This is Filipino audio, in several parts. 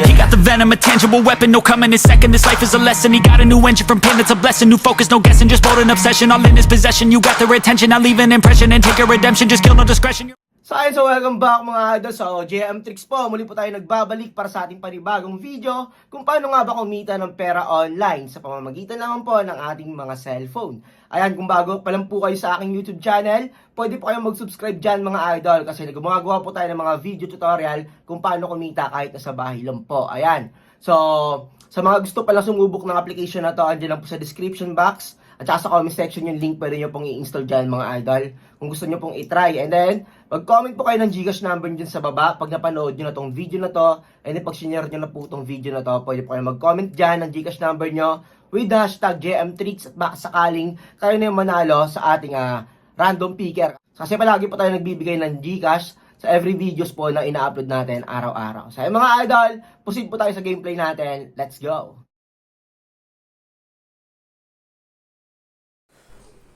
He got the venom, a tangible weapon, no coming in second. This life is a lesson. He got a new engine from pain, that's a blessing. New focus, no guessing, just bold and obsession. All in his possession, you got their attention. Now leave an impression and take your redemption. Just kill no discretion. So welcome back mga idol. So JM Tricks po, muli po tayo nagbabalik para sa ating panibagong video kung paano nga ba kumita ng pera online sa pamamagitan naman po ng ating mga cellphone. Ayan, kung bago pa lang po kayo sa aking YouTube channel, pwede po kayong mag-subscribe dyan mga idol kasi gumagawa po tayo ng mga video tutorial kung paano kumita kahit nasa bahay lang po. Ayan. So, sa mga gusto pala sumubok ng application na to, andyan lang po sa description box. At saka sa comment section yung link pwede nyo pong i-install dyan mga idol. Kung gusto nyo pong i-try. And then, mag-comment po kayo ng Gcash number nyo dyan sa baba pag napanood nyo na tong video na to. And then, pag sinare nyo na po tong video na to, pwede po kayo mag-comment dyan ng Gcash number nyo with hashtag JMTricks at baka sakaling kayo na yung manalo sa ating random picker. Kasi palagi po tayo nagbibigay ng Gcash sa every videos po na ina-upload natin araw-araw. So, mga idol, proceed po tayo sa gameplay natin. Let's go!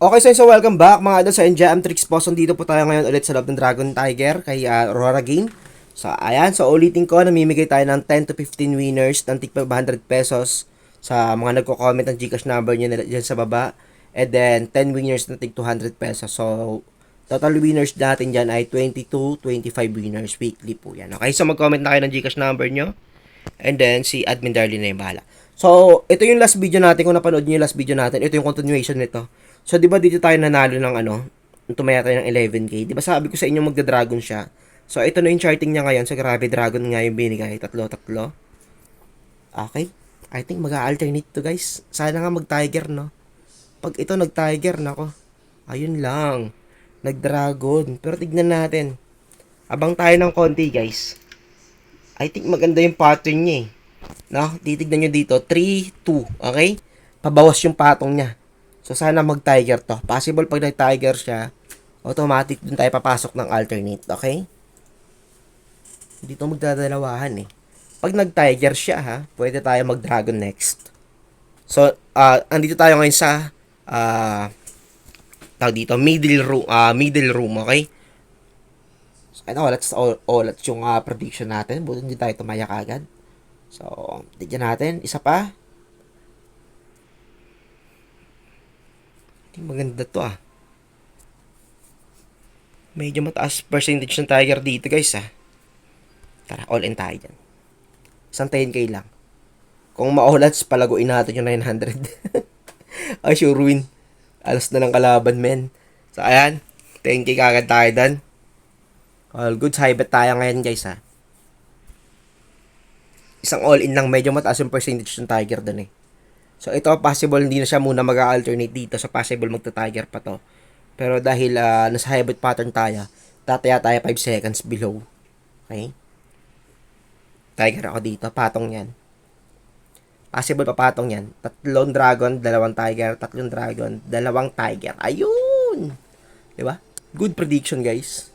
Okay, so welcome back mga idol sa JM Tricks po. So, dito po tayo ngayon ulit sa loob ng Dragon Tiger kay Aurora Game. So, ayan. So, ulitin ko, namimigay tayo ng 10 to 15 winners ng tig 500 pesos sa mga nagko-comment ng Gcash number nyo dyan sa baba. And then, 10 winners ng tig 200 pesos. So, total winners natin dyan ay 20 to 25 winners weekly po yan. Okay, so mag-comment na kayo ng Gcash number nyo. And then, si Admin Darlene na yung bahala. So, ito yung last video natin. Kung napanood nyo yung last video natin, ito yung continuation nito. So, di ba dito tayo nanalo ng tumaya tayo ng 11k. Di ba sabi ko sa inyo magda-dragon siya. So, ito na yung charting niya ngayon. So, grabe, dragon nga yung binigay. Tatlo. Okay. I think mag-alternate to, guys. Sana nga mag-tiger, no? Pag ito nag-tiger, nako. Ayun lang. Nag-dragon. Pero tignan natin. Abang tayo ng konti, guys. I think maganda yung pattern niya, eh. No? Titignan nyo dito. 3-2. Okay? Pabawas yung patong niya. So, sana mag-tiger to. Possible pag nag-tiger siya, automatic dun tayo papasok ng alternate. Okay? Dito magdadalawahan eh. Pag nag-tiger siya ha, pwede tayo mag-dragon next. So, andito tayo ngayon sa tawag dito, middle room, okay? So, ano, let's yung prediction natin. Buti hindi tayo tumaya kagad. So, tignan natin. Isa pa. Maganda to Medyo mataas percentage ng tiger dito guys Tara, all in tayo dyan. Isang 10k lang. Kung maulats, palaguin natin yung 900. Ay, sure win. Alas na ng kalaban, men. So, ayan. 10k kagad tayo dan. All good. High bet tayo ngayon guys Isang all in lang. Medyo mataas yung percentage ng tiger dun So, ito possible hindi na siya muna mag-alternate dito. So, possible magta-tiger pa to. Pero dahil nasa high bet pattern tayo, tataya tayo 5 seconds below. Okay? Tiger ako dito. Patong yan. Possible pa patong yan. 3 dragon, 2 tiger, 3 dragon, 2 tiger. Ayun! Diba? Good prediction, guys.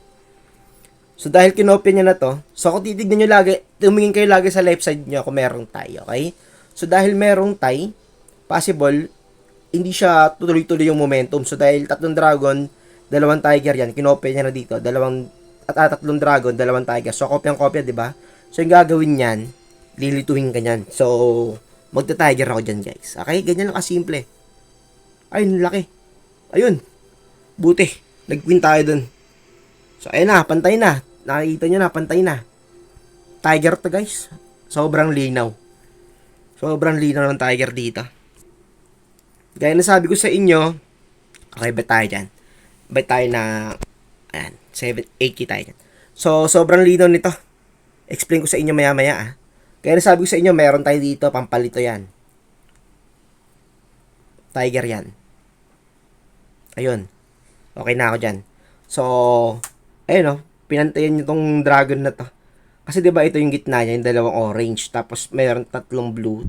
So, dahil kinopya niya na to, so kung titignan nyo lagi, tumingin kayo lagi sa left side nyo kung merong tie, okay? So, dahil merong tie, possible, hindi siya tuloy-tuloy yung momentum. So, dahil 3 dragon, 2 tiger yan, kinopya niya na dito, 3 dragon, 2 tiger. So, kopyang-kopya, di ba? So, yung gagawin niyan, lilituhin ka niyan. So, magta-tiger ako dyan, guys. Okay? Ganyan lang kasimple. Ayun, laki. Ayun. Buti. Nag-win tayo dun. So, ayun na, pantay na. Nakikita nyo na, pantay na. Tiger to, guys. Sobrang linaw. Sobrang linaw ng tiger dito. Gaya na sabi ko sa inyo, okay, bet tayo dyan. Bet tayo na, ayan, 8k tayo dyan. So, sobrang linaw nito. Explain ko sa inyo maya-maya Gaya na sabi ko sa inyo, meron tayo dito, pampalito yan. Tiger yan. Ayun. Okay na ako dyan. So, ayun pinantayan nyo tong dragon na to. Kasi 'di ba ito yung gitna niya, yung dalawang orange, tapos meron tatlong blue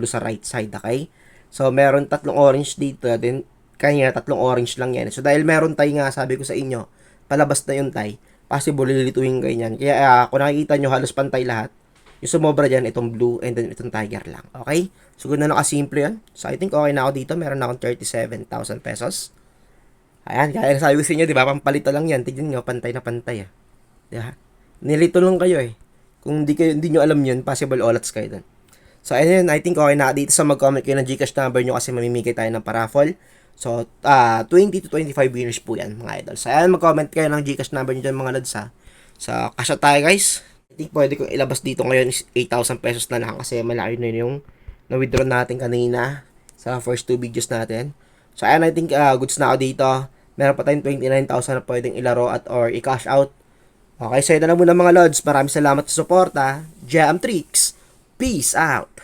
sa right side, okay? So meron tatlong orange dito, then kanya tatlong orange lang yan. So dahil meron tie nga, sabi ko sa inyo, palabas na yung tie, possible lilituin kayo niyan. Kaya kung nakikita nyo halos pantay lahat, yung sumobra diyan itong blue and then itong tiger lang, okay? So ganoon na nakasimple yan. So I think okay na ako dito, meron na akong 37,000 pesos. Ayan, kaya sabi ko sa inyo, 'di ba, pampalito lang yan. Tignan nyo, pantay na pantay Di ba? Nilito lang kayo Kung hindi nyo alam yun, possible olats kayo dun. So, ayun, I think okay na. Dito sa mag-comment kayo ng Gcash number nyo kasi mamimigay tayo ng paraffle. So, 20 to 25 winners po yan, mga idol. So, ayan, mag-comment kayo ng Gcash number nyo dyan, mga lods, ha. So, kasya tayo, guys. I think pwede kong ilabas dito ngayon is 8,000 pesos na lang kasi malaki na yung na-withdraw natin kanina sa first 2 videos natin. So, ayan, I think goods na ako dito. Meron pa tayong 29,000 na pwedeng ilaro at or i-cash out. Okay, so yun na lang muna mga lods. Maraming salamat sa support, ha. Jam Tricks. Peace out.